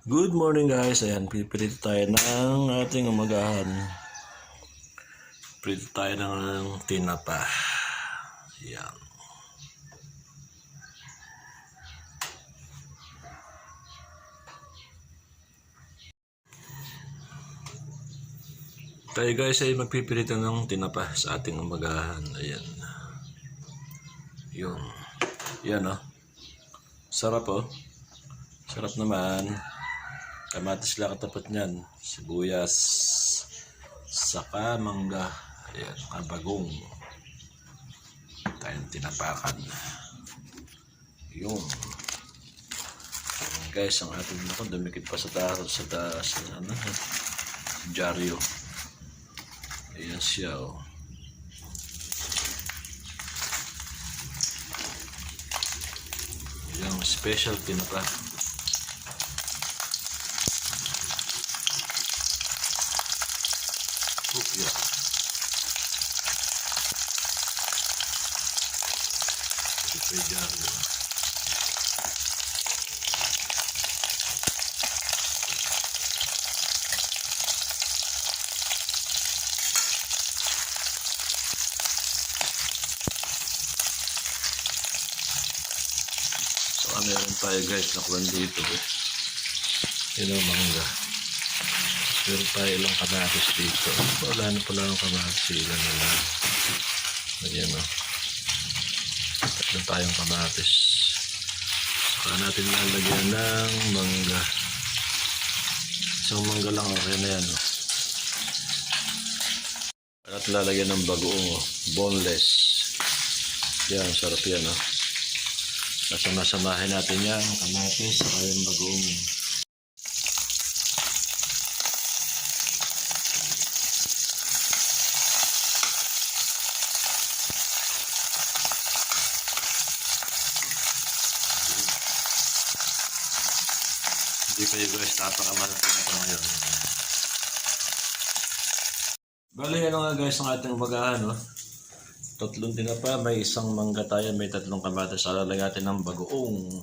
Good morning guys, ayan, pipilito tayo ng ating umagahan. Pipilito tayo ng tinapa. Ayan. Tayo guys ay magpipilito ng tinapa sa ating umagahan. Ayan. Yun. Yan oh. Sarap oh. Sarap naman. Kamatis lang katapat niyan, sibuyas, saka mangga, ayan, kabagong. Tayong tinapakan. Yun. Ayan guys, ang ating nakon, dumikit pa sa taas, ano, dyaryo. Ayan siya, oh. Yung special tinapa. Yeah. Super jalo. So meron tayo guys na kuwan dito eh. Yun ang mangga. Meron tayo ilang kamatis dito. Wala na pala ang kamatis. Ilan na lang. Ayan o. Tatlo tayong kamatis. Saka natin lalagyan ng mangga. Isang mangga lang okay na yan o. At lalagyan ng bagoong o. Boneless. Yan, sarap yan o. Nasama-samahin natin yan. Kamatis, saka yung bagoong. Hindi kayo guys, napakamalaki na ito ngayon. Bali, ano nga guys ang ating umagahan, no? Tatlong tinapa, may isang mangga tayo, may tatlong kamatis. Lalagyan natin ng bagoong.